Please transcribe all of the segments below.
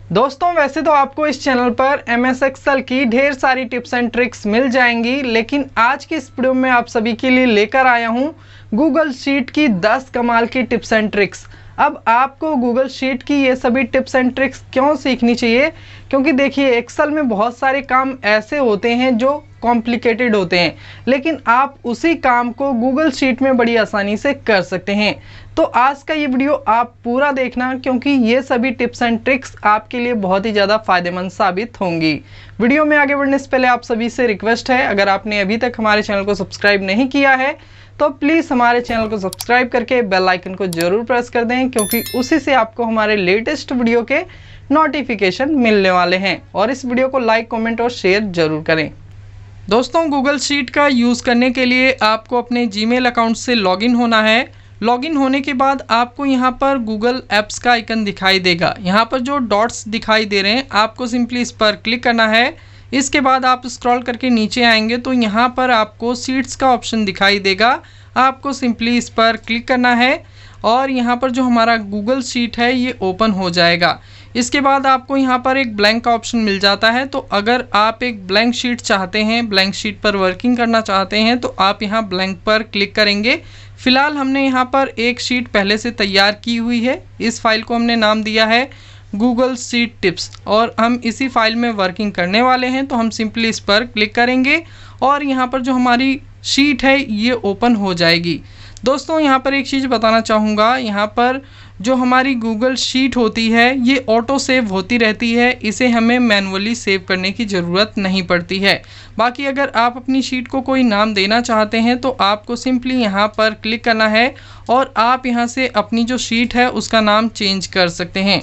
दोस्तों वैसे तो आपको इस चैनल पर MS एक्सेल की ढेर सारी टिप्स एंड ट्रिक्स मिल जाएंगी, लेकिन आज की इस वीडियो में आप सभी के लिए लेकर आया हूं गूगल शीट की 10 कमाल की टिप्स एंड ट्रिक्स। अब आपको गूगल शीट की ये सभी टिप्स एंड ट्रिक्स क्यों सीखनी चाहिए? क्योंकि देखिए एक्सेल में बहुत सारे काम ऐसे होते हैं जो कॉम्प्लिकेटेड होते हैं, लेकिन आप उसी काम को गूगल शीट में बड़ी आसानी से कर सकते हैं। तो आज का ये वीडियो आप पूरा देखना, क्योंकि ये सभी टिप्स एंड ट्रिक्स आपके लिए बहुत ही ज़्यादा फायदेमंद साबित होंगी। वीडियो में आगे बढ़ने से पहले आप सभी से रिक्वेस्ट है, अगर आपने अभी तक हमारे चैनल को सब्सक्राइब नहीं किया है तो प्लीज़ हमारे चैनल को सब्सक्राइब करके बेल आइकन को जरूर प्रेस कर दें, क्योंकि उसी से आपको हमारे लेटेस्ट वीडियो के नोटिफिकेशन मिलने वाले हैं। और इस वीडियो को लाइक, कमेंट और शेयर जरूर करें। दोस्तों गूगल शीट का यूज़ करने के लिए आपको अपने जीमेल अकाउंट से लॉगिन होना है। लॉगिन होने के बाद आपको यहाँ पर गूगल ऐप्स का आइकन दिखाई देगा। यहाँ पर जो डॉट्स दिखाई दे रहे हैं आपको सिंपली इस पर क्लिक करना है। इसके बाद आप स्क्रॉल करके नीचे आएंगे तो यहाँ पर आपको सीट्स का ऑप्शन दिखाई देगा। आपको सिंपली इस पर क्लिक करना है और यहाँ पर जो हमारा गूगल शीट है ये ओपन हो जाएगा। इसके बाद आपको यहाँ पर एक ब्लैंक का ऑप्शन मिल जाता है। तो अगर आप एक ब्लैंक शीट चाहते हैं, ब्लैंक शीट पर वर्किंग करना चाहते हैं, तो आप यहाँ ब्लैंक पर क्लिक करेंगे। फिलहाल हमने यहाँ पर एक शीट पहले से तैयार की हुई है। इस फाइल को हमने नाम दिया है गूगल शीट टिप्स और हम इसी फाइल में वर्किंग करने वाले हैं। तो हम सिंपली इस पर क्लिक करेंगे और यहाँ पर जो हमारी शीट है ये ओपन हो जाएगी। दोस्तों यहाँ पर एक चीज़ बताना चाहूँगा, यहाँ पर जो हमारी गूगल शीट होती है ये ऑटो सेव होती रहती है, इसे हमें मैनुअली सेव करने की ज़रूरत नहीं पड़ती है। बाकी अगर आप अपनी शीट को कोई नाम देना चाहते हैं तो आपको सिंपली यहाँ पर क्लिक करना है और आप यहाँ से अपनी जो शीट है उसका नाम चेंज कर सकते हैं।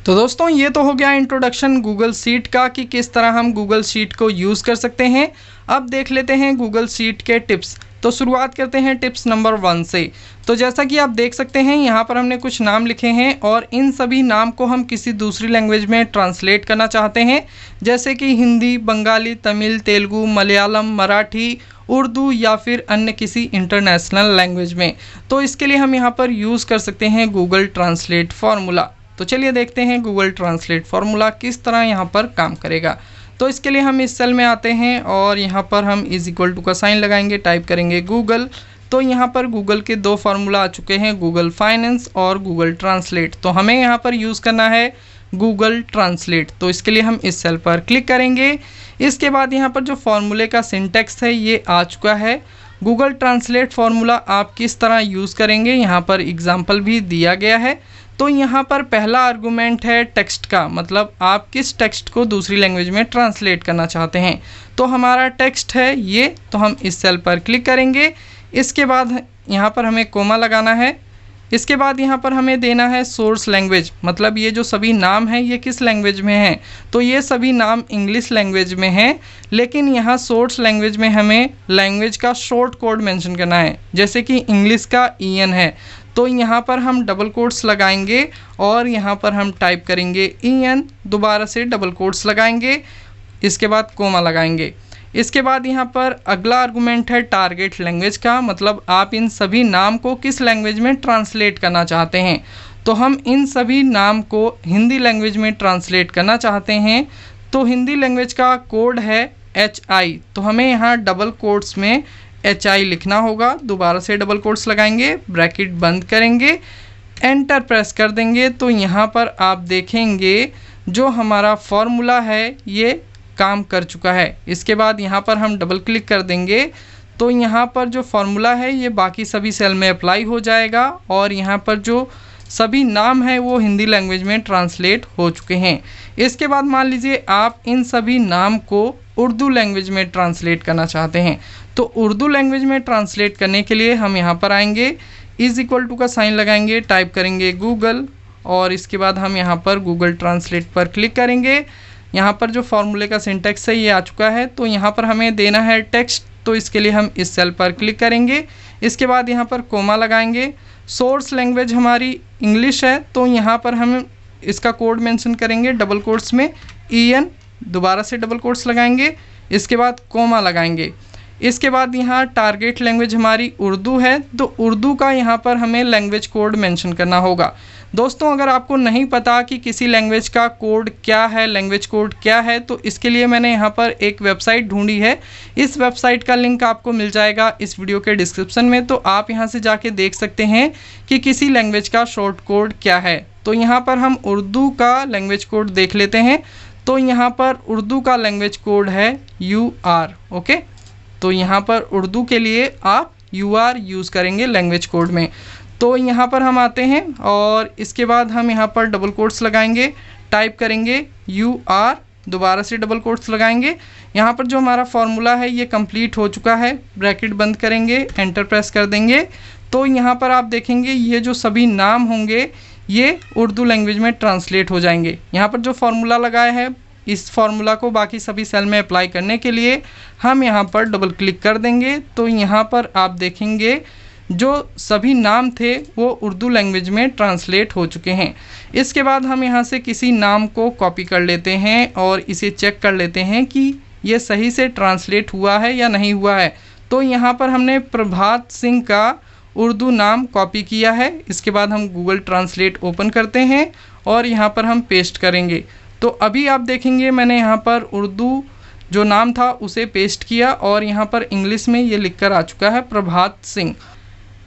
तो दोस्तों ये तो हो गया इंट्रोडक्शन गूगल शीट का कि किस तरह हम गूगल शीट को यूज़ कर सकते हैं। अब देख लेते हैं गूगल शीट के टिप्स। तो शुरुआत करते हैं टिप्स नंबर 1 से। तो जैसा कि आप देख सकते हैं यहाँ पर हमने कुछ नाम लिखे हैं और इन सभी नाम को हम किसी दूसरी लैंग्वेज में ट्रांसलेट करना चाहते हैं, जैसे कि हिंदी, बंगाली, तमिल, तेलुगु, मलयालम, मराठी, उर्दू या फिर अन्य किसी इंटरनेशनल लैंग्वेज में। तो इसके लिए हम यहाँ पर यूज़ कर सकते हैं गूगल ट्रांसलेट फार्मूला। तो चलिए देखते हैं गूगल ट्रांसलेट फार्मूला किस तरह यहाँ पर काम करेगा। तो इसके लिए हम इस सेल में आते हैं और यहाँ पर हम = का साइन लगाएंगे, टाइप करेंगे गूगल। तो यहाँ पर गूगल के 2 फार्मूला आ चुके हैं, गूगल फाइनेंस और गूगल ट्रांसलेट। तो हमें यहाँ पर यूज़ करना है गूगल ट्रांसलेट। तो इसके लिए हम इस सेल पर क्लिक करेंगे। इसके बाद यहाँ पर जो फार्मूले का सिंटेक्स है ये आ चुका है। गूगल ट्रांसलेट फार्मूला आप किस तरह यूज़ करेंगे यहाँ पर एग्जाम्पल भी दिया गया है। तो यहाँ पर पहला आर्गूमेंट है टेक्स्ट का, मतलब आप किस टेक्स्ट को दूसरी लैंग्वेज में ट्रांसलेट करना चाहते हैं। तो हमारा टेक्स्ट है ये, तो हम इस सेल पर क्लिक करेंगे। इसके बाद यहाँ पर हमें कोमा लगाना है। इसके बाद यहाँ पर हमें देना है सोर्स लैंग्वेज, मतलब ये जो सभी नाम हैं ये किस लैंग्वेज में हैं। तो ये सभी नाम इंग्लिश लैंग्वेज में हैं, लेकिन यहाँ सोर्स लैंग्वेज में हमें लैंग्वेज का शॉर्ट कोड मेंशन करना है, जैसे कि इंग्लिश का EN है। तो यहाँ पर हम डबल कोट्स लगाएंगे और यहाँ पर हम टाइप करेंगे EN, दोबारा से डबल कोट्स लगाएंगे, इसके बाद कोमा लगाएंगे। इसके बाद यहाँ पर अगला आर्गूमेंट है टारगेट लैंग्वेज का, मतलब आप इन सभी नाम को किस लैंग्वेज में ट्रांसलेट करना चाहते हैं। तो हम इन सभी नाम को हिंदी लैंग्वेज में ट्रांसलेट करना चाहते हैं। तो हिंदी लैंग्वेज का कोड है HI, तो हमें यहाँ डबल कोट्स में HI लिखना होगा, दोबारा से डबल कोट्स लगाएंगे, ब्रैकेट बंद करेंगे, एंटर प्रेस कर देंगे। तो यहाँ पर आप देखेंगे जो हमारा फॉर्मूला है ये काम कर चुका है। इसके बाद यहाँ पर हम डबल क्लिक कर देंगे तो यहाँ पर जो फॉर्मूला है ये बाकी सभी सेल में अप्लाई हो जाएगा और यहाँ पर जो सभी नाम हैं वो हिंदी लैंग्वेज में ट्रांसलेट हो चुके हैं। इसके बाद मान लीजिए आप इन सभी नाम को उर्दू लैंग्वेज में ट्रांसलेट करना चाहते हैं। तो उर्दू लैंग्वेज में ट्रांसलेट करने के लिए हम यहाँ पर आएंगे, = का साइन लगाएंगे, टाइप करेंगे गूगल और इसके बाद हम यहाँ पर गूगल ट्रांसलेट पर क्लिक करेंगे। यहाँ पर जो फॉर्मूले का सिंटेक्स है ये आ चुका है। तो यहाँ पर हमें देना है टेक्स्ट, तो इसके लिए हम इस सेल पर क्लिक करेंगे। इसके बाद यहाँ पर कोमा लगाएंगे। सोर्स लैंग्वेज हमारी इंग्लिश है, तो यहाँ पर हम इसका कोड मेंशन करेंगे डबल कोट्स में EN, दोबारा से डबल कोट्स लगाएंगे, इसके बाद कोमा लगाएंगे। इसके बाद यहाँ टारगेट लैंग्वेज हमारी उर्दू है, तो उर्दू का यहाँ पर हमें लैंग्वेज कोड मेंशन करना होगा। दोस्तों अगर आपको नहीं पता कि किसी लैंग्वेज का कोड क्या है, लैंग्वेज कोड क्या है, तो इसके लिए मैंने यहाँ पर एक वेबसाइट ढूंढी है। इस वेबसाइट का लिंक आपको मिल जाएगा इस वीडियो के डिस्क्रिप्शन में, तो आप यहाँ से जाके देख सकते हैं कि किसी लैंग्वेज का शॉर्ट कोड क्या है। तो यहाँ पर हम उर्दू का लैंग्वेज कोड देख लेते हैं। तो यहाँ पर उर्दू का लैंग्वेज कोड है UR। ओके, तो यहाँ पर उर्दू के लिए आप UR यूज़ करेंगे लैंग्वेज कोड में। तो यहाँ पर हम आते हैं और इसके बाद हम यहाँ पर डबल कोट्स लगाएंगे, टाइप करेंगे UR, दोबारा से डबल कोट्स लगाएंगे। यहाँ पर जो हमारा फॉर्मूला है ये कंप्लीट हो चुका है, ब्रैकेट बंद करेंगे, एंटर प्रेस कर देंगे। तो यहाँ पर आप देखेंगे ये जो सभी नाम होंगे ये उर्दू लैंग्वेज में ट्रांसलेट हो जाएंगे। यहाँ पर जो फॉर्मूला लगाया है इस फार्मूला को बाकी सभी सेल में अप्लाई करने के लिए हम यहाँ पर डबल क्लिक कर देंगे। तो यहाँ पर आप देखेंगे जो सभी नाम थे वो उर्दू लैंग्वेज में ट्रांसलेट हो चुके हैं। इसके बाद हम यहाँ से किसी नाम को कॉपी कर लेते हैं और इसे चेक कर लेते हैं कि ये सही से ट्रांसलेट हुआ है या नहीं हुआ है। तो यहाँ पर हमने प्रभात सिंह का उर्दू नाम कॉपी किया है। इसके बाद हम गूगल ट्रांसलेट ओपन करते हैं और यहाँ पर हम पेस्ट करेंगे। तो अभी आप देखेंगे मैंने यहाँ पर उर्दू जो नाम था उसे पेस्ट किया और यहाँ पर इंग्लिश में ये लिखकर आ चुका है प्रभात सिंह।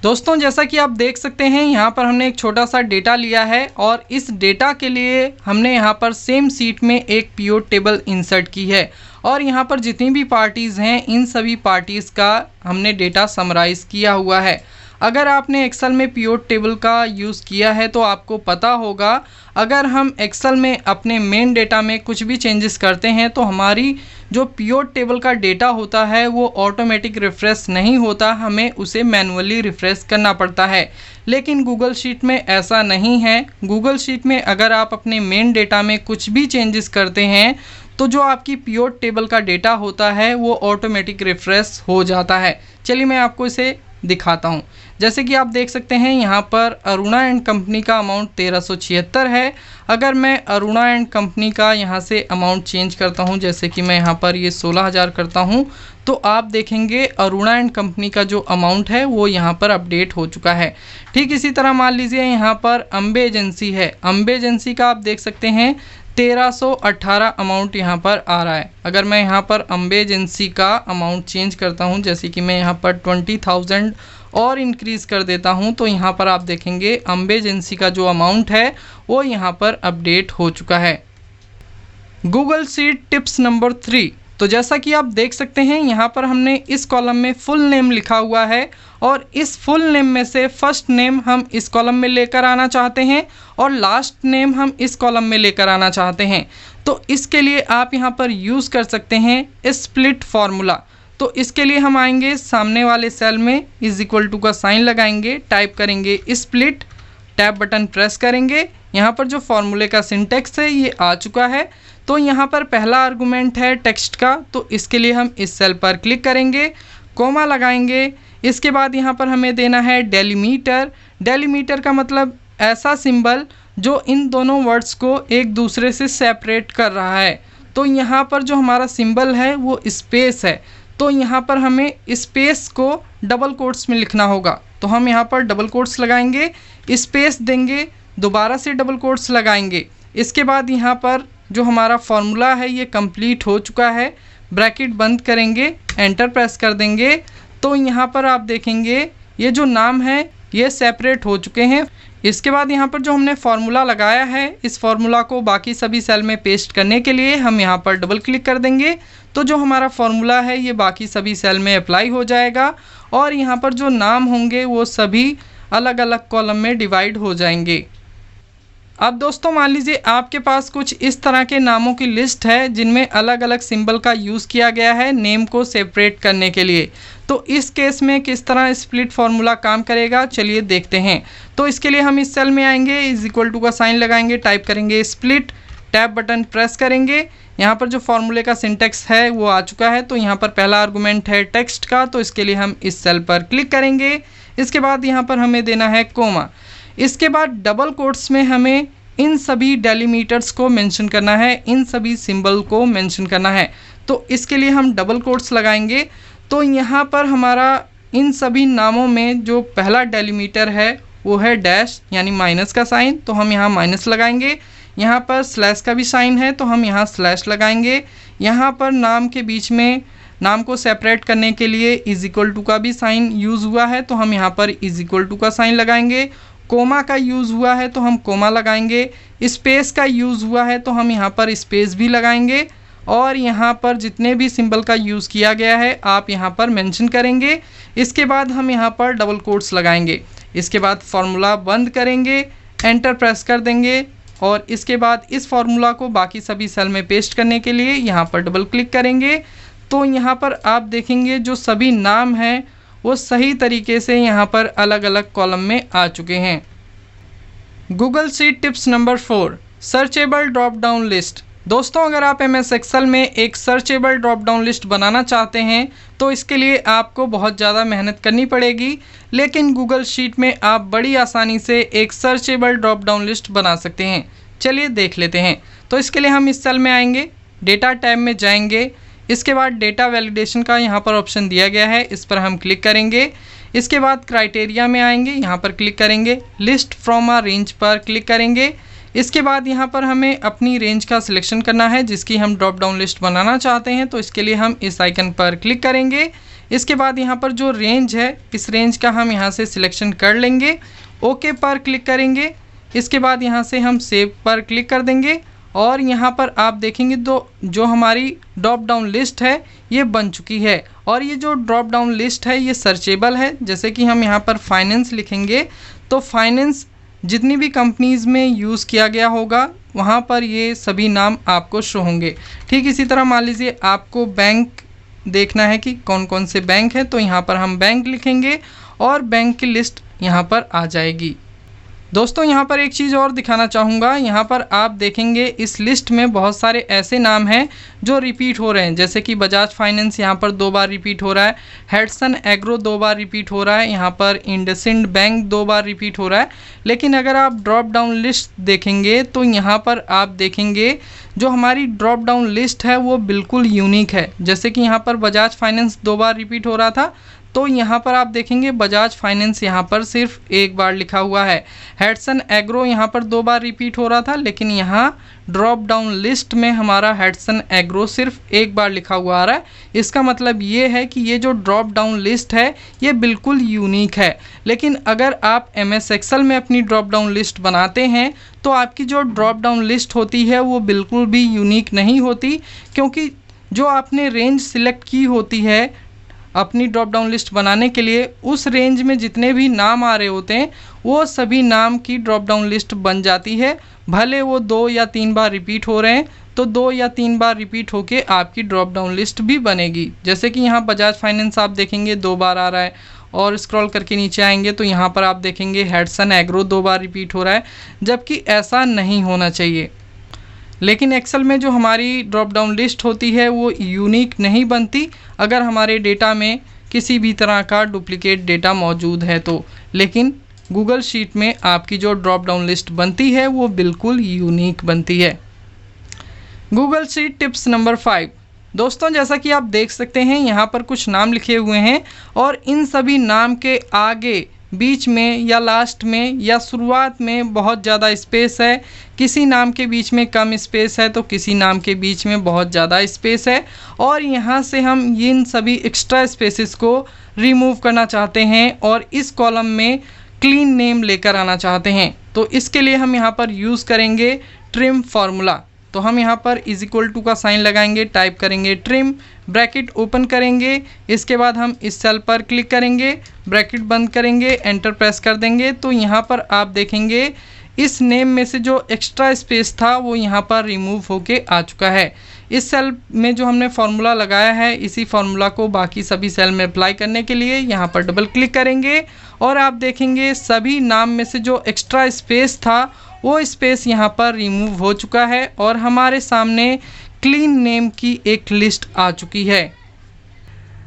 दोस्तों जैसा कि आप देख सकते हैं यहाँ पर हमने एक छोटा सा डेटा लिया है और इस डेटा के लिए हमने यहाँ पर सेम सीट में एक पिवट टेबल इंसर्ट की है और यहाँ पर जितनी भी पार्टीज़ हैं इन सभी पार्टीज़ का हमने डेटा समराइज़ किया हुआ है। अगर आपने एक्सेल में पिवट टेबल का यूज़ किया है तो आपको पता होगा अगर हम एक्सेल में अपने मेन डेटा में कुछ भी चेंजेस करते हैं तो हमारी जो पिवट टेबल का डेटा होता है वो ऑटोमेटिक रिफ़्रेश नहीं होता, हमें उसे मैनुअली रिफ़्रेश करना पड़ता है। लेकिन गूगल शीट में ऐसा नहीं है। गूगल शीट में अगर आप अपने मेन डेटा में कुछ भी चेंजेस करते हैं तो जो आपकी पिवट टेबल का डेटा होता है वो ऑटोमेटिक रिफ़्रेश हो जाता है। चलिए मैं आपको इसे दिखाता हूँ। जैसे कि आप देख सकते हैं यहाँ पर अरुणा एंड कंपनी का अमाउंट 1376 है। अगर मैं अरुणा एंड कंपनी का यहाँ से अमाउंट चेंज करता हूँ, जैसे कि मैं यहाँ पर ये 16,000 करता हूँ, तो आप देखेंगे अरुणा एंड कंपनी का जो अमाउंट है वो यहाँ पर अपडेट हो चुका है। ठीक इसी तरह मान लीजिए यहाँ पर अम्बे एजेंसी है। अम्बे एजेंसी का आप देख सकते हैं 1318 अमाउंट यहाँ पर आ रहा है। अगर मैं यहाँ पर अम्बे एजेंसी का अमाउंट चेंज करता हूँ, जैसे कि मैं यहाँ पर 20,000 और इंक्रीज़ कर देता हूँ, तो यहाँ पर आप देखेंगे अम्बे एजेंसी का जो अमाउंट है वो यहाँ पर अपडेट हो चुका है। Google sheet tips number 3। तो जैसा कि आप देख सकते हैं यहाँ पर हमने इस कॉलम में फुल नेम लिखा हुआ है और इस फुल नेम में से फर्स्ट नेम हम इस कॉलम में लेकर आना चाहते हैं और लास्ट नेम हम इस कॉलम में लेकर आना चाहते हैं। तो इसके लिए आप यहाँ पर यूज़ कर सकते हैं स्प्लिट फार्मूला। तो इसके लिए हम आएंगे सामने वाले सेल में == का साइन लगाएंगे, टाइप करेंगे स्प्लिट, टैब बटन प्रेस करेंगे। यहाँ पर जो फार्मूले का सिंटेक्स है ये आ चुका है। तो यहाँ पर पहला आर्गुमेंट है टेक्स्ट का, तो इसके लिए हम इस सेल पर क्लिक करेंगे, कोमा लगाएंगे। इसके बाद यहाँ पर हमें देना है डेलीमीटर। डेलीमीटर का मतलब ऐसा सिंबल जो इन दोनों वर्ड्स को एक दूसरे से सेपरेट कर रहा है। तो यहाँ पर जो हमारा सिंबल है वो स्पेस है, तो यहाँ पर हमें स्पेस को डबल कोट्स में लिखना होगा। तो हम यहाँ पर डबल कोट्स लगाएंगे, स्पेस देंगे, दोबारा से डबल कोट्स लगाएंगे। इसके बाद यहाँ पर जो हमारा फॉर्मूला है ये कंप्लीट हो चुका है, ब्रैकेट बंद करेंगे, एंटर प्रेस कर देंगे। तो यहाँ पर आप देखेंगे ये जो नाम है ये सेपरेट हो चुके हैं। इसके बाद यहाँ पर जो हमने फार्मूला लगाया है इस फार्मूला को बाकी सभी सेल में पेस्ट करने के लिए हम यहाँ पर डबल क्लिक कर देंगे। तो जो हमारा फार्मूला है ये बाकी सभी सेल में अप्लाई हो जाएगा और यहाँ पर जो नाम होंगे वो सभी अलग अलग कॉलम में डिवाइड हो जाएंगे। अब दोस्तों मान लीजिए आपके पास कुछ इस तरह के नामों की लिस्ट है जिनमें अलग अलग सिंबल का यूज़ किया गया है नेम को सेपरेट करने के लिए। तो इस केस में किस तरह स्प्लिट फार्मूला काम करेगा चलिए देखते हैं। तो इसके लिए हम इस सेल में आएंगे, == का साइन लगाएंगे, टाइप करेंगे स्प्लिट, टैब बटन प्रेस करेंगे। यहाँ पर जो फार्मूले का सिंटेक्स है वो आ चुका है। तो यहाँ पर पहला आर्गुमेंट है टेक्स्ट का, तो इसके लिए हम इस सेल पर क्लिक करेंगे। इसके बाद यहाँ पर हमें देना है कोमा। इसके बाद डबल कोट्स में हमें इन सभी डेलीमीटर्स को मेंशन करना है, इन सभी सिंबल को मेंशन करना है। तो इसके लिए हम डबल कोट्स लगाएंगे। तो यहाँ पर हमारा इन सभी नामों में जो पहला डेलीमीटर है वो है डैश यानी माइनस का साइन, तो हम यहाँ माइनस लगाएंगे। यहाँ पर स्लैश का भी साइन है तो हम यहाँ स्लैश लगाएंगे। यहाँ पर नाम के बीच में नाम को सेपरेट करने के लिए इज इक्वल टू का भी साइन यूज़ हुआ है तो हम यहाँ पर इज इक्वल टू का साइन लगाएंगे। कोमा का यूज़ हुआ है तो हम कोमा लगाएंगे। स्पेस का यूज़ हुआ है तो हम यहाँ पर स्पेस भी लगाएंगे। और यहाँ पर जितने भी सिंबल का यूज़ किया गया है आप यहाँ पर मेंशन करेंगे। इसके बाद हम यहाँ पर डबल कोट्स लगाएंगे। इसके बाद फार्मूला बंद करेंगे, एंटर प्रेस कर देंगे और इसके बाद इस फार्मूला को बाकी सभी सेल में पेस्ट करने के लिए यहाँ पर डबल क्लिक करेंगे। तो यहाँ पर आप देखेंगे जो सभी नाम हैं वो सही तरीके से यहाँ पर अलग अलग कॉलम में आ चुके हैं। Google sheet tips number 4, searchable drop down list. दोस्तों अगर आप MS एक्सेल में एक सर्चेबल ड्रॉप डाउन लिस्ट बनाना चाहते हैं तो इसके लिए आपको बहुत ज़्यादा मेहनत करनी पड़ेगी, लेकिन गूगल शीट में आप बड़ी आसानी से एक सर्चेबल ड्रॉप डाउन लिस्ट बना सकते हैं। चलिए देख लेते हैं। तो इसके लिए हम इस सेल में आएंगे, डेटा टैब में जाएंगे। इसके बाद डेटा वैलिडेशन का यहाँ पर ऑप्शन दिया गया है, इस पर हम क्लिक करेंगे। इसके बाद क्राइटेरिया में आएंगे, यहाँ पर क्लिक करेंगे, लिस्ट फ्रॉम अ रेंज पर क्लिक करेंगे। इसके बाद यहाँ पर हमें अपनी रेंज का सिलेक्शन करना है जिसकी हम ड्रॉप डाउन लिस्ट बनाना चाहते हैं, तो इसके लिए हम इस आइकन पर क्लिक करेंगे। इसके बाद यहाँ पर जो रेंज है इस रेंज का हम यहाँ से सिलेक्शन कर लेंगे, ओके पर क्लिक करेंगे। इसके बाद यहाँ से हम सेव पर क्लिक कर देंगे और यहाँ पर आप देखेंगे तो जो हमारी ड्रॉप डाउन लिस्ट है ये बन चुकी है। और ये जो ड्रॉप डाउन लिस्ट है ये सर्चेबल है। जैसे कि हम यहाँ पर फाइनेंस लिखेंगे तो फाइनेंस जितनी भी कंपनीज़ में यूज़ किया गया होगा वहाँ पर ये सभी नाम आपको शो होंगे। ठीक इसी तरह मान लीजिए आपको बैंक देखना है कि कौन कौन से बैंक हैं, तो यहाँ पर हम बैंक लिखेंगे और बैंक की लिस्ट यहाँ पर आ जाएगी। दोस्तों यहाँ पर एक चीज़ और दिखाना चाहूँगा, यहाँ पर आप देखेंगे इस लिस्ट में बहुत सारे ऐसे नाम हैं जो रिपीट हो रहे हैं। जैसे कि बजाज फाइनेंस यहाँ पर 2 बार रिपीट हो रहा है, हेडसन एग्रो 2 बार रिपीट हो रहा है, यहाँ पर इंडसिंड बैंक 2 बार रिपीट हो रहा है। लेकिन अगर आप ड्रॉप डाउन लिस्ट देखेंगे तो यहाँ पर आप देखेंगे जो हमारी ड्रॉप डाउन लिस्ट है वो बिल्कुल यूनिक है। जैसे कि यहाँ पर बजाज फाइनेंस 2 बार रिपीट हो रहा था तो यहाँ पर आप देखेंगे बजाज फाइनेंस यहाँ पर सिर्फ 1 बार लिखा हुआ है। हेडसन एग्रो यहाँ पर 2 बार रिपीट हो रहा था, लेकिन यहाँ ड्रॉप डाउन लिस्ट में हमारा हेडसन एग्रो सिर्फ 1 बार लिखा हुआ आ रहा है। इसका मतलब ये है कि ये जो ड्रॉप डाउन लिस्ट है ये बिल्कुल यूनिक है। लेकिन अगर आप MS एक्सेल में अपनी ड्रॉप डाउन लिस्ट बनाते हैं तो आपकी जो ड्रॉप डाउन लिस्ट होती है वो बिल्कुल भी यूनिक नहीं होती, क्योंकि जो आपने रेंज सिलेक्ट की होती है अपनी ड्रॉप डाउन लिस्ट बनाने के लिए उस रेंज में जितने भी नाम आ रहे होते हैं वो सभी नाम की ड्रॉप डाउन लिस्ट बन जाती है। भले वो 2 या 3 बार रिपीट हो रहे हैं तो 2 या 3 बार रिपीट होके आपकी ड्रॉप डाउन लिस्ट भी बनेगी। जैसे कि यहाँ बजाज फाइनेंस आप देखेंगे 2 बार आ रहा है और स्क्रॉल करके नीचे आएंगे तो यहाँ पर आप देखेंगे हेडसन एग्रो 2 बार रिपीट हो रहा है, जबकि ऐसा नहीं होना चाहिए। लेकिन एक्सेल में जो हमारी ड्रॉप डाउन लिस्ट होती है वो यूनिक नहीं बनती अगर हमारे डेटा में किसी भी तरह का डुप्लीकेट डेटा मौजूद है तो। लेकिन गूगल शीट में आपकी जो ड्रॉप डाउन लिस्ट बनती है वो बिल्कुल यूनिक बनती है। Google sheet tips number 5। दोस्तों जैसा कि आप देख सकते हैं यहाँ पर कुछ नाम लिखे हुए हैं और इन सभी नाम के आगे, बीच में या लास्ट में या शुरुआत में बहुत ज़्यादा स्पेस है। किसी नाम के बीच में कम स्पेस है तो किसी नाम के बीच में बहुत ज़्यादा स्पेस है। और यहाँ से हम इन सभी एक्स्ट्रा स्पेसेस को रिमूव करना चाहते हैं और इस कॉलम में क्लीन नेम लेकर आना चाहते हैं। तो इसके लिए हम यहाँ पर यूज़ करेंगे ट्रिम फार्मूला। तो हम यहाँ पर इज इक्वल टू का साइन लगाएंगे, टाइप करेंगे ट्रिम, ब्रैकेट ओपन करेंगे। इसके बाद हम इस सेल पर क्लिक करेंगे, ब्रैकेट बंद करेंगे, एंटर प्रेस कर देंगे। तो यहाँ पर आप देखेंगे इस नेम में से जो एक्स्ट्रा स्पेस था वो यहाँ पर रिमूव होके आ चुका है। इस सेल में जो हमने फार्मूला लगाया है इसी फार्मूला को बाकी सभी सेल में अप्लाई करने के लिए यहाँ पर डबल क्लिक करेंगे और आप देखेंगे सभी नाम में से जो एक्स्ट्रा स्पेस था वो स्पेस यहाँ पर रिमूव हो चुका है और हमारे सामने क्लीन नेम की एक लिस्ट आ चुकी है।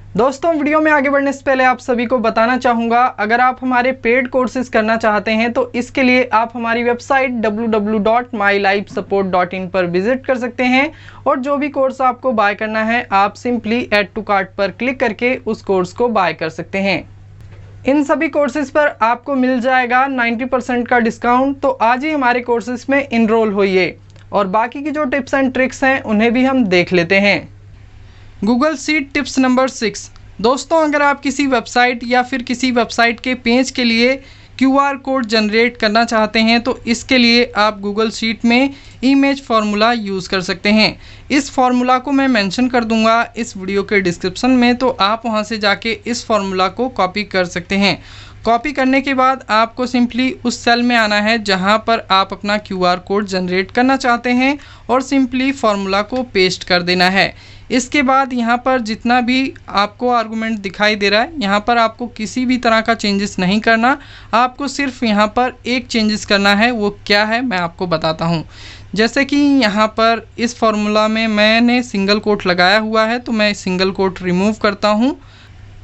दोस्तों वीडियो में आगे बढ़ने से पहले आप सभी को बताना चाहूँगा, अगर आप हमारे पेड कोर्सेज करना चाहते हैं तो इसके लिए आप हमारी वेबसाइट www.mylifesupport.in पर विजिट कर सकते हैं और जो भी कोर्स आपको बाय करना है आप सिंपली ऐड टू कार्ट पर क्लिक करके उस कोर्स को बाय कर सकते हैं। इन सभी कोर्सेज पर आपको मिल जाएगा 90% का डिस्काउंट। तो आज ही हमारे कोर्सेज में इनरोल होइए और बाकी की जो टिप्स एंड ट्रिक्स हैं उन्हें भी हम देख लेते हैं। Google sheet tips number 6। दोस्तों, अगर आप किसी वेबसाइट या फिर किसी वेबसाइट के पेज के लिए QR कोड जनरेट करना चाहते हैं तो इसके लिए आप गूगल शीट में इमेज फार्मूला यूज़ कर सकते हैं। इस फार्मूला को मैं मेंशन कर दूंगा इस वीडियो के डिस्क्रिप्शन में, तो आप वहां से जाके इस फार्मूला को कॉपी कर सकते हैं। कॉपी करने के बाद आपको सिंपली उस सेल में आना है जहां पर आप अपना QR कोड जनरेट करना चाहते हैं और सिंपली फार्मूला को पेस्ट कर देना है। इसके बाद यहाँ पर जितना भी आपको आर्गुमेंट दिखाई दे रहा है, यहाँ पर आपको किसी भी तरह का चेंजेस नहीं करना। आपको सिर्फ यहाँ पर एक चेंजेस करना है, वो क्या है मैं आपको बताता हूँ। जैसे कि यहाँ पर इस फार्मूला में मैंने सिंगल कोट लगाया हुआ है तो मैं सिंगल कोट रिमूव करता हूँ।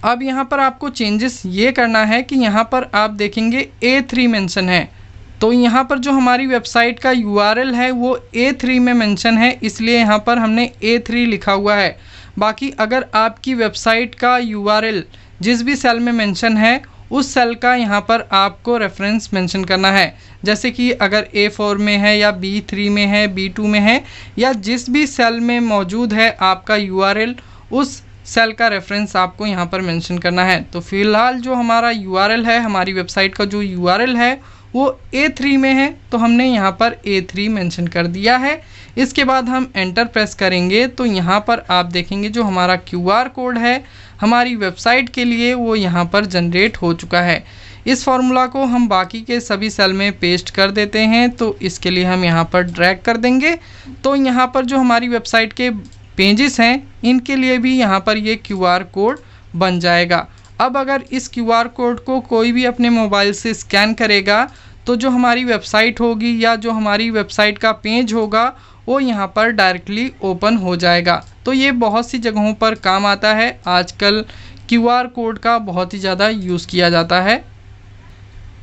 अब यहाँ पर आपको चेंजेस ये करना है कि यहाँ पर आप देखेंगे A3 मेंशन है, तो यहाँ पर जो हमारी वेबसाइट का URL है वो A3 में मेंशन है, इसलिए यहाँ पर हमने A3 लिखा हुआ है। बाकी अगर आपकी वेबसाइट का URL जिस भी सेल में मेंशन है उस सेल का यहाँ पर आपको रेफरेंस मेंशन करना है। जैसे कि अगर A4 में है या B3 में है, B2 में है या जिस भी सेल में मौजूद है आपका URL, उस सेल का रेफरेंस आपको यहाँ पर मेंशन करना है। तो फिलहाल जो हमारा URL है, हमारी वेबसाइट का जो URL है वो A3 में है, तो हमने यहाँ पर A3 मेंशन कर दिया है। इसके बाद हम एंटर प्रेस करेंगे तो यहाँ पर आप देखेंगे जो हमारा QR कोड है हमारी वेबसाइट के लिए वो यहाँ पर जनरेट हो चुका है। इस फार्मूला को हम बाकी के सभी सेल में पेस्ट कर देते हैं, तो इसके लिए हम यहाँ पर ड्रैग कर देंगे। तो यहाँ पर जो हमारी वेबसाइट के पेजेस हैं इनके लिए भी यहाँ पर ये QR कोड बन जाएगा। अब अगर इस QR कोड को कोई भी अपने मोबाइल से स्कैन करेगा तो जो हमारी वेबसाइट होगी या जो हमारी वेबसाइट का पेज होगा वो यहाँ पर डायरेक्टली ओपन हो जाएगा। तो ये बहुत सी जगहों पर काम आता है। आजकल QR कोड का बहुत ही ज़्यादा यूज़ किया जाता है।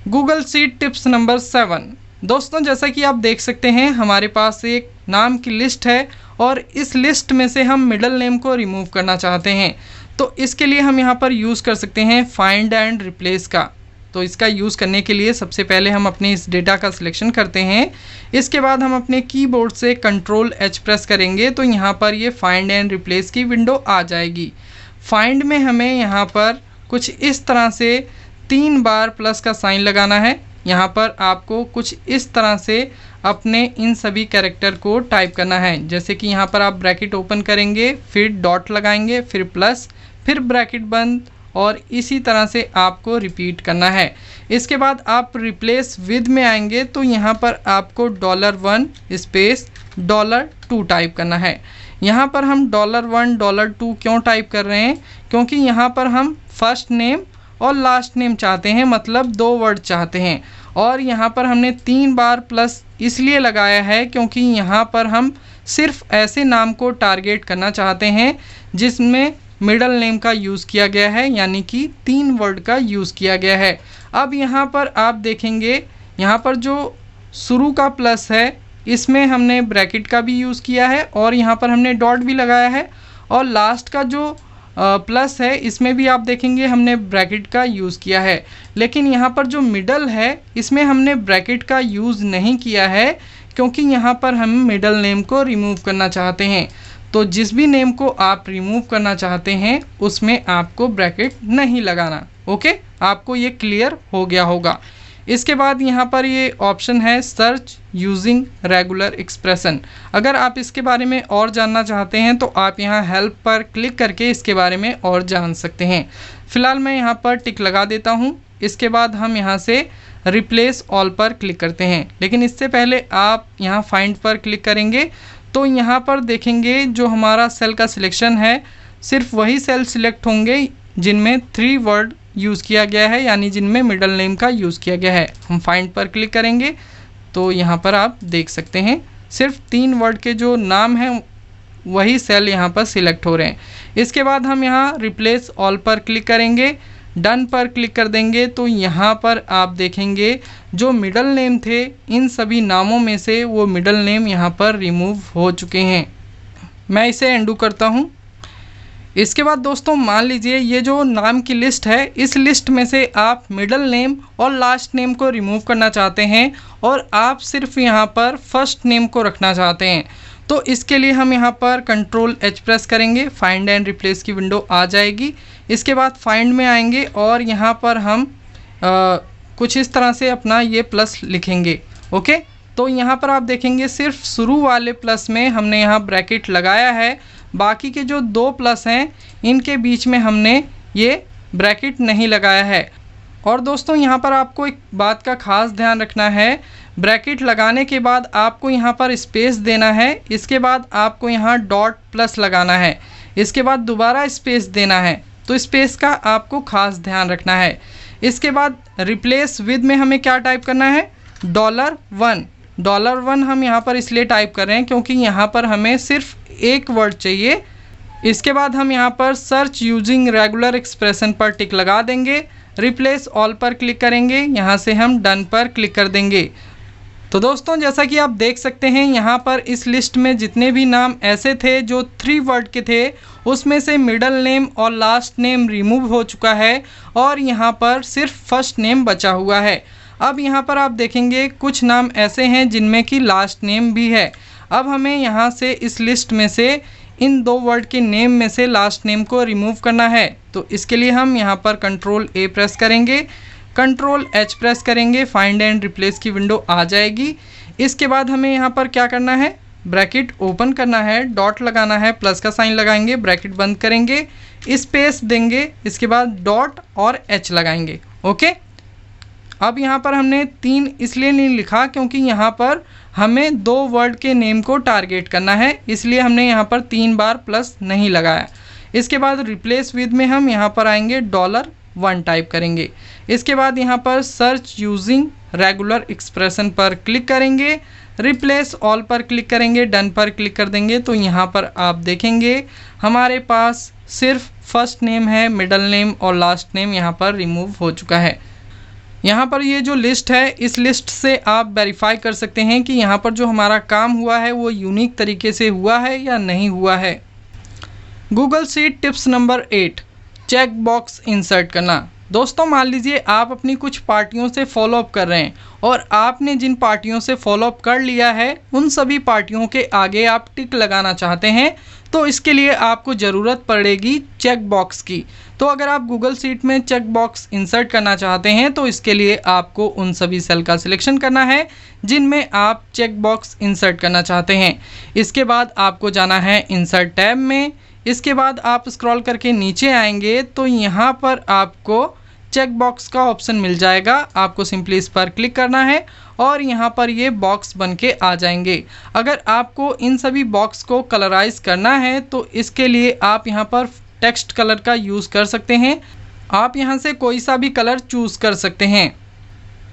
Google sheet tips number 7। दोस्तों, जैसा कि आप देख सकते हैं हमारे पास एक नाम की लिस्ट है और इस लिस्ट में से हम मिडल नेम को रिमूव करना चाहते हैं। तो इसके लिए हम यहाँ पर यूज़ कर सकते हैं फाइंड एंड रिप्लेस का। तो इसका यूज़ करने के लिए सबसे पहले हम अपने इस डेटा का सिलेक्शन करते हैं। इसके बाद हम अपने कीबोर्ड से Ctrl+H प्रेस करेंगे तो यहाँ पर ये फाइंड एंड रिप्लेस की विंडो आ जाएगी। फाइंड में हमें यहाँ पर कुछ इस तरह से 3 बार प्लस का साइन लगाना है। यहाँ पर आपको कुछ इस तरह से अपने इन सभी कैरेक्टर को टाइप करना है। जैसे कि यहाँ पर आप ब्रैकेट ओपन करेंगे, फिर डॉट लगाएंगे, फिर प्लस, फिर ब्रैकेट बंद और इसी तरह से आपको रिपीट करना है। इसके बाद आप रिप्लेस विद में आएंगे तो यहाँ पर आपको $1 स्पेस $2 टाइप करना है। यहाँ पर हम $1 $2 क्यों टाइप कर रहे हैं? क्योंकि यहाँ पर हम फर्स्ट नेम और लास्ट नेम चाहते हैं, मतलब 2 वर्ड चाहते हैं। और यहाँ पर हमने 3 बार प्लस इसलिए लगाया है क्योंकि यहाँ पर हम सिर्फ ऐसे नाम को टारगेट करना चाहते हैं जिसमें मिडल नेम का यूज़ किया गया है, यानी कि 3 वर्ड का यूज़ किया गया है। अब यहाँ पर आप देखेंगे यहाँ पर जो शुरू का प्लस है इसमें हमने ब्रैकेट का भी यूज़ किया है और यहाँ पर हमने डॉट भी लगाया है, और लास्ट का जो प्लस है इसमें भी आप देखेंगे हमने ब्रैकेट का यूज़ किया है। लेकिन यहाँ पर जो मिडल है इसमें हमने ब्रैकेट का यूज़ नहीं किया है क्योंकि यहाँ पर हम मिडल नेम को रिमूव करना चाहते हैं। तो जिस भी नेम को आप रिमूव करना चाहते हैं उसमें आपको ब्रैकेट नहीं लगाना। ओके, आपको ये क्लियर हो गया होगा। इसके बाद यहाँ पर ये ऑप्शन है सर्च यूजिंग रेगुलर एक्सप्रेशन। अगर आप इसके बारे में और जानना चाहते हैं तो आप यहाँ हेल्प पर क्लिक करके इसके बारे में और जान सकते हैं। फ़िलहाल मैं यहाँ पर टिक लगा देता हूँ। इसके बाद हम यहाँ से रिप्लेस ऑल पर क्लिक करते हैं, लेकिन इससे पहले आप यहाँ फाइंड पर क्लिक करेंगे तो यहाँ पर देखेंगे जो हमारा सेल का सिलेक्शन है सिर्फ वही सेल सिलेक्ट होंगे जिनमें 3 वर्ड यूज़ किया गया है, यानी जिनमें मिडल नेम का यूज़ किया गया है। हम फाइंड पर क्लिक करेंगे तो यहाँ पर आप देख सकते हैं सिर्फ 3 वर्ड के जो नाम हैं वही सेल यहाँ पर सिलेक्ट हो रहे हैं। इसके बाद हम यहाँ रिप्लेस ऑल पर क्लिक करेंगे, डन पर क्लिक कर देंगे तो यहाँ पर आप देखेंगे जो मिडल नेम थे इन सभी नामों में से वो मिडल नेम यहाँ पर रिमूव हो चुके हैं। मैं इसे एंडू करता हूँ। इसके बाद दोस्तों मान लीजिए ये जो नाम की लिस्ट है, इस लिस्ट में से आप मिडल नेम और लास्ट नेम को रिमूव करना चाहते हैं और आप सिर्फ यहाँ पर फर्स्ट नेम को रखना चाहते हैं। तो इसके लिए हम यहाँ पर कंट्रोल एच प्रेस करेंगे, फाइंड एंड रिप्लेस की विंडो आ जाएगी। इसके बाद फाइंड में आएंगे और यहाँ पर हम कुछ इस तरह से अपना ये प्लस लिखेंगे। ओके, तो यहाँ पर आप देखेंगे सिर्फ शुरू वाले प्लस में हमने यहाँ ब्रैकेट लगाया है, बाकी के जो 2 प्लस हैं इनके बीच में हमने ये ब्रैकेट नहीं लगाया है। और दोस्तों यहाँ पर आपको एक बात का खास ध्यान रखना है, ब्रैकेट लगाने के बाद आपको यहाँ पर स्पेस देना है, इसके बाद आपको यहाँ डॉट प्लस लगाना है, इसके बाद दोबारा स्पेस देना है। तो स्पेस का आपको खास ध्यान रखना है। इसके बाद रिप्लेस विद में हमें क्या टाइप करना है, $1। $1 हम यहाँ पर इसलिए टाइप कर रहे हैं क्योंकि यहाँ पर हमें सिर्फ एक वर्ड चाहिए। इसके बाद हम यहाँ पर सर्च यूजिंग रेगुलर एक्सप्रेशन पर टिक लगा देंगे, रिप्लेस ऑल पर क्लिक करेंगे, यहाँ से हम डन पर क्लिक कर देंगे। तो दोस्तों जैसा कि आप देख सकते हैं यहाँ पर इस लिस्ट में जितने भी नाम ऐसे थे जो 3 वर्ड के थे उसमें से मिडल नेम और लास्ट नेम रिमूव हो चुका है और यहाँ पर सिर्फ फर्स्ट नेम बचा हुआ है। अब यहाँ पर आप देखेंगे कुछ नाम ऐसे हैं जिनमें कि लास्ट नेम भी है। अब हमें यहाँ से इस लिस्ट में से इन 2 वर्ड के नेम में से लास्ट नेम को रिमूव करना है। तो इसके लिए हम यहाँ पर कंट्रोल ए प्रेस करेंगे, कंट्रोल एच प्रेस करेंगे, फाइंड एंड रिप्लेस की विंडो आ जाएगी। इसके बाद हमें यहाँ पर क्या करना है, ब्रैकेट ओपन करना है, डॉट लगाना है, प्लस का साइन लगाएंगे, ब्रैकेट बंद करेंगे, स्पेस देंगे, इसके बाद डॉट और एच लगाएंगे। ओके, अब यहाँ पर हमने 3 इसलिए नहीं लिखा क्योंकि यहाँ पर हमें 2 वर्ड के नेम को टारगेट करना है, इसलिए हमने यहाँ पर 3 बार प्लस नहीं लगाया। इसके बाद रिप्लेस विद में हम यहाँ पर आएंगे, $1 टाइप करेंगे। इसके बाद यहाँ पर सर्च यूजिंग रेगुलर एक्सप्रेशन पर क्लिक करेंगे, रिप्लेस ऑल पर क्लिक करेंगे, डन पर क्लिक कर देंगे। तो यहाँ पर आप देखेंगे हमारे पास सिर्फ फर्स्ट नेम है, मिडल नेम और लास्ट नेम यहाँ पर रिमूव हो चुका है। यहाँ पर ये जो लिस्ट है इस लिस्ट से आप वेरीफाई कर सकते हैं कि यहाँ पर जो हमारा काम हुआ है वो यूनिक तरीके से हुआ है या नहीं हुआ है। Google sheet tips number 8, check box insert करना। दोस्तों मान लीजिए आप अपनी कुछ पार्टियों से फॉलोअप कर रहे हैं और आपने जिन पार्टियों से फॉलोअप कर लिया है उन सभी पार्टियों के आगे आप टिक लगाना चाहते हैं, तो इसके लिए आपको ज़रूरत पड़ेगी चेक बॉक्स की। तो अगर आप गूगल शीट में चेक बॉक्स इंसर्ट करना चाहते हैं तो इसके लिए आपको उन सभी सेल का सिलेक्शन करना है जिनमें आप चेक बॉक्स इंसर्ट करना चाहते हैं। इसके बाद आपको जाना है इंसर्ट टैब में। इसके बाद आप स्क्रॉल करके नीचे आएंगे तो यहाँ पर आपको चेक बॉक्स का ऑप्शन मिल जाएगा, आपको सिंपली इस पर क्लिक करना है और यहाँ पर ये बॉक्स बन के आ जाएंगे। अगर आपको इन सभी बॉक्स को कलराइज करना है तो इसके लिए आप यहाँ पर टेक्स्ट कलर का यूज़ कर सकते हैं, आप यहाँ से कोई सा भी कलर चूज़ कर सकते हैं।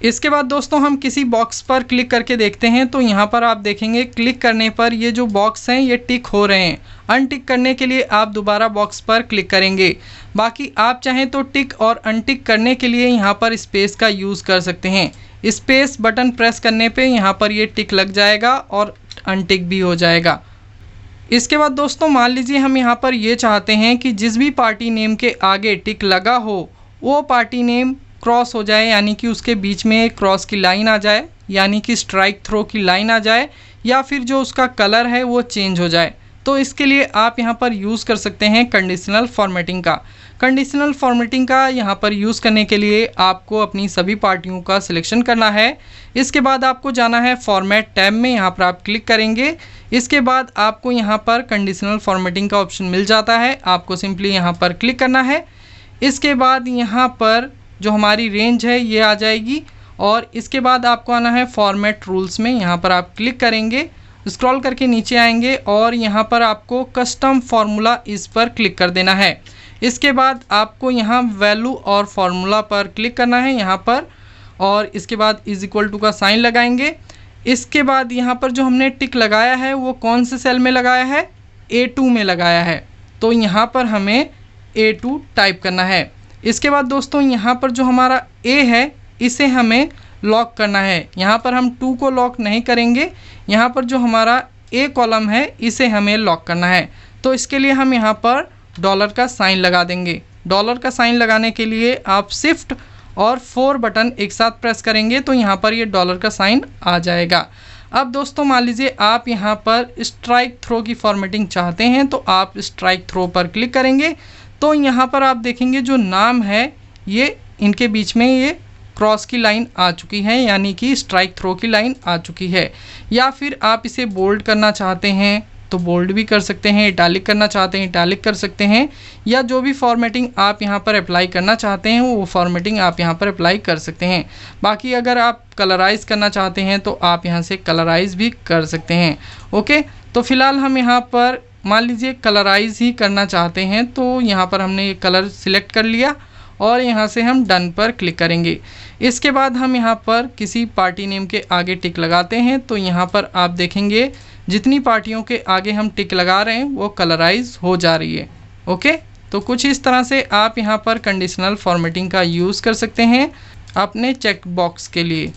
इसके बाद दोस्तों हम किसी बॉक्स पर क्लिक करके देखते हैं तो यहाँ पर आप देखेंगे क्लिक करने पर ये जो बॉक्स हैं ये टिक हो रहे हैं। अनटिक करने के लिए आप दोबारा बॉक्स पर क्लिक करेंगे। बाकी आप चाहें तो टिक और अनटिक करने के लिए यहाँ पर स्पेस का यूज़ कर सकते हैं। स्पेस बटन प्रेस करने पे यहाँ पर ये टिक लग जाएगा और अनटिक भी हो जाएगा। इसके बाद दोस्तों मान लीजिए हम यहाँ पर ये चाहते हैं कि जिस भी पार्टी नेम के आगे टिक लगा हो वो पार्टी नेम क्रॉस हो जाए, यानी कि उसके बीच में क्रॉस की लाइन आ जाए, यानी कि स्ट्राइक थ्रो की लाइन आ जाए, या फिर जो उसका कलर है वो चेंज हो जाए। तो इसके लिए आप यहाँ पर यूज़ कर सकते हैं कंडीशनल फॉर्मेटिंग का। कंडीशनल फॉर्मेटिंग का यहाँ पर यूज़ करने के लिए आपको अपनी सभी पार्टियों का सिलेक्शन करना है। इसके बाद आपको जाना है फॉर्मेट टैब में, यहाँ पर आप क्लिक करेंगे। इसके बाद आपको यहाँ पर कंडीशनल फॉर्मेटिंग का ऑप्शन मिल जाता है, आपको सिंपली यहाँ पर क्लिक करना है। इसके बाद यहाँ पर जो हमारी रेंज है ये आ जाएगी और इसके बाद आपको आना है फॉर्मेट रूल्स में, यहाँ पर आप क्लिक करेंगे, स्क्रॉल करके नीचे आएंगे और यहाँ पर आपको कस्टम फार्मूला इस पर क्लिक कर देना है। इसके बाद आपको यहाँ वैल्यू और फार्मूला पर क्लिक करना है यहाँ पर, और इसके बाद इज इक्वल टू का साइन लगाएंगे। इसके बाद यहाँ पर जो हमने टिक लगाया है वो कौन से सेल में लगाया है, A2 में लगाया है, तो यहाँ पर हमें A2 टाइप करना है। इसके बाद दोस्तों यहाँ पर जो हमारा A है इसे हमें लॉक करना है। यहाँ पर हम 2 को लॉक नहीं करेंगे, यहाँ पर जो हमारा A कॉलम है इसे हमें लॉक करना है। तो इसके लिए हम यहाँ पर डॉलर का साइन लगा देंगे। डॉलर का साइन लगाने के लिए आप शिफ्ट और 4 बटन एक साथ प्रेस करेंगे तो यहाँ पर ये डॉलर का साइन आ जाएगा। अब दोस्तों मान लीजिए आप यहाँ पर स्ट्राइक थ्रो की फॉर्मेटिंग चाहते हैं तो आप स्ट्राइक थ्रो पर क्लिक करेंगे तो यहाँ पर आप देखेंगे जो नाम है ये इनके बीच में ये क्रॉस की लाइन आ चुकी है, यानी कि स्ट्राइक थ्रो की लाइन आ चुकी है। या फिर आप इसे बोल्ड करना चाहते हैं तो बोल्ड भी कर सकते हैं, इटैलिक करना चाहते हैं इटैलिक कर सकते हैं, या जो भी फॉर्मेटिंग आप यहाँ पर अप्लाई करना चाहते हैं वो फॉर्मेटिंग आप यहाँ पर अप्लाई कर सकते हैं। बाकी अगर आप कलराइज़ करना चाहते हैं तो आप यहाँ से कलराइज़ भी कर सकते हैं। ओके, तो फिलहाल हम यहाँ पर मान लीजिए कलराइज़ ही करना चाहते हैं तो यहाँ पर हमने ये कलर सिलेक्ट कर लिया और यहाँ से हम डन पर क्लिक करेंगे। इसके बाद हम यहाँ पर किसी पार्टी नेम के आगे टिक लगाते हैं तो यहाँ पर आप देखेंगे जितनी पार्टियों के आगे हम टिक लगा रहे हैं वो कलराइज हो जा रही है। ओके, तो कुछ इस तरह से आप यहाँ पर कंडीशनल फॉर्मेटिंग का यूज़ कर सकते हैं अपने चेक बॉक्स के लिए।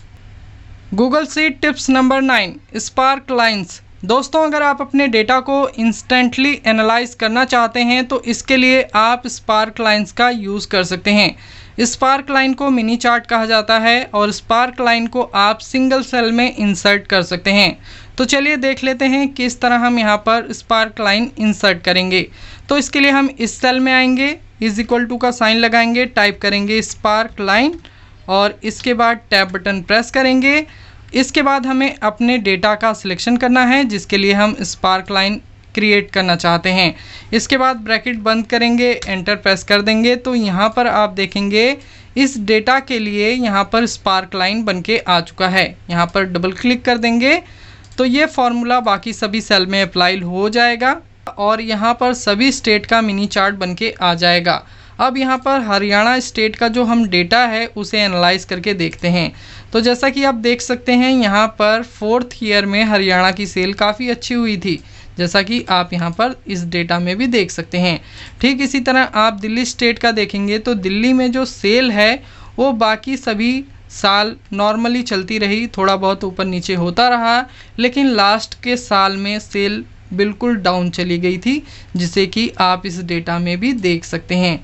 Google sheet tips number 9, spark lines. दोस्तों अगर आप अपने डेटा को इंस्टेंटली एनालाइज करना चाहते हैं तो इसके लिए आप स्पार्क लाइन्स का यूज़ कर सकते हैं। स्पार्क लाइन को मिनी चार्ट कहा जाता है और स्पार्क लाइन को आप सिंगल सेल में इंसर्ट कर सकते हैं। तो चलिए देख लेते हैं किस तरह हम यहाँ पर स्पार्क लाइन इंसर्ट करेंगे। तो इसके लिए हम इस सेल में आएंगे, == का साइन लगाएंगे, टाइप करेंगे स्पार्क लाइन और इसके बाद टैब बटन प्रेस करेंगे। इसके बाद हमें अपने डेटा का सिलेक्शन करना है जिसके लिए हम स्पार्क लाइन क्रिएट करना चाहते हैं। इसके बाद ब्रैकेट बंद करेंगे, एंटर प्रेस कर देंगे तो यहाँ पर आप देखेंगे इस डेटा के लिए यहाँ पर स्पार्क लाइन बन के आ चुका है। यहाँ पर डबल क्लिक कर देंगे तो ये फॉर्मूला बाकी सभी सेल में अप्लाई हो जाएगा और यहाँ पर सभी स्टेट का मिनी चार्ट बन के आ जाएगा। अब यहाँ पर हरियाणा स्टेट का जो हम डेटा है उसे एनालाइज करके देखते हैं। तो जैसा कि आप देख सकते हैं यहाँ पर 4th ईयर में हरियाणा की सेल काफ़ी अच्छी हुई थी, जैसा कि आप यहाँ पर इस डेटा में भी देख सकते हैं। ठीक इसी तरह आप दिल्ली स्टेट का देखेंगे तो दिल्ली में जो सेल है वो बाकी सभी साल नॉर्मली चलती रही, थोड़ा बहुत ऊपर नीचे होता रहा, लेकिन लास्ट के साल में सेल बिल्कुल डाउन चली गई थी, जिसे कि आप इस डेटा में भी देख सकते हैं।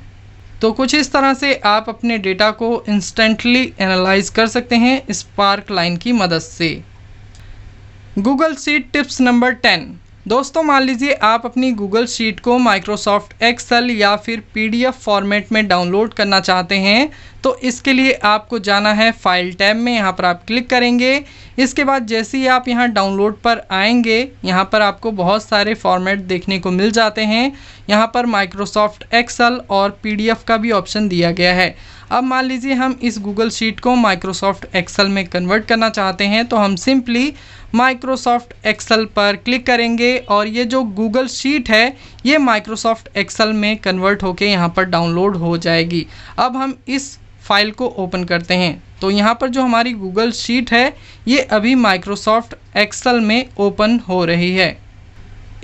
तो कुछ इस तरह से आप अपने डेटा को इंस्टेंटली एनालाइज कर सकते हैं स्पार्क लाइन की मदद से। Google sheet tips number 10। दोस्तों मान लीजिए आप अपनी गूगल शीट को माइक्रोसॉफ्ट एक्सेल या फिर PDF फॉर्मेट में डाउनलोड करना चाहते हैं तो इसके लिए आपको जाना है फाइल टैब में, यहाँ पर आप क्लिक करेंगे। इसके बाद जैसे ही आप यहाँ डाउनलोड पर आएंगे यहाँ पर आपको बहुत सारे फॉर्मेट देखने को मिल जाते हैं। यहाँ पर माइक्रोसॉफ्ट एक्सेल और PDF का भी ऑप्शन दिया गया है। अब मान लीजिए हम इस गूगल शीट को माइक्रोसॉफ्ट एक्सेल में कन्वर्ट करना चाहते हैं तो हम सिंपली माइक्रोसॉफ्ट एक्सेल पर क्लिक करेंगे और ये जो गूगल शीट है ये माइक्रोसॉफ्ट एक्सेल में कन्वर्ट होके यहाँ पर डाउनलोड हो जाएगी। अब हम इस फाइल को ओपन करते हैं तो यहाँ पर जो हमारी गूगल शीट है ये अभी माइक्रोसॉफ्ट एक्सेल में ओपन हो रही है।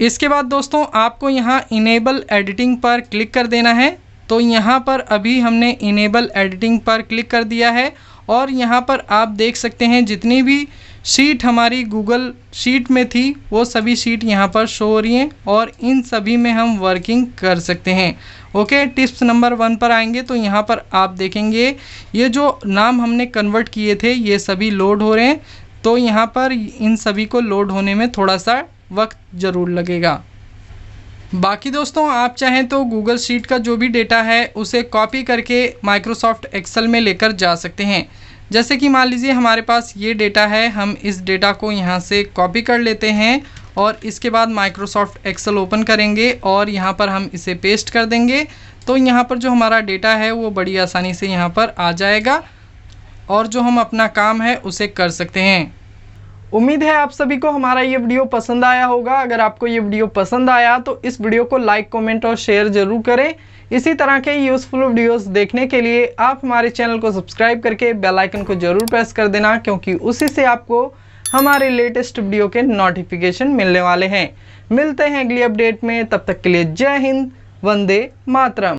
इसके बाद दोस्तों आपको यहाँ इनेबल एडिटिंग पर क्लिक कर देना है। तो यहाँ पर अभी हमने इनेबल एडिटिंग पर क्लिक कर दिया है और यहाँ पर आप देख सकते हैं जितनी भी शीट हमारी गूगल शीट में थी वो सभी शीट यहाँ पर शो हो रही हैं और इन सभी में हम वर्किंग कर सकते हैं। ओके, टिप्स नंबर 1 पर आएंगे तो यहाँ पर आप देखेंगे ये जो नाम हमने कन्वर्ट किए थे ये सभी लोड हो रहे हैं। तो यहाँ पर इन सभी को लोड होने में थोड़ा सा वक्त ज़रूर लगेगा। बाकी दोस्तों आप चाहें तो गूगल शीट का जो भी डेटा है उसे कॉपी करके माइक्रोसॉफ्ट एक्सेल में लेकर जा सकते हैं। जैसे कि मान लीजिए हमारे पास ये डेटा है, हम इस डेटा को यहाँ से कॉपी कर लेते हैं और इसके बाद माइक्रोसॉफ्ट एक्सेल ओपन करेंगे और यहाँ पर हम इसे पेस्ट कर देंगे। तो यहाँ पर जो हमारा डेटा है वो बड़ी आसानी से यहाँ पर आ जाएगा और जो हम अपना काम है उसे कर सकते हैं। उम्मीद है आप सभी को हमारा ये वीडियो पसंद आया होगा। अगर आपको ये वीडियो पसंद आया तो इस वीडियो को लाइक, कमेंट और शेयर जरूर करें। इसी तरह के यूज़फुल वीडियोस देखने के लिए आप हमारे चैनल को सब्सक्राइब करके बेल आइकन को जरूर प्रेस कर देना, क्योंकि उसी से आपको हमारे लेटेस्ट वीडियो के नोटिफिकेशन मिलने वाले हैं। मिलते हैं अगली अपडेट में, तब तक के लिए जय हिंद, वंदे मातरम।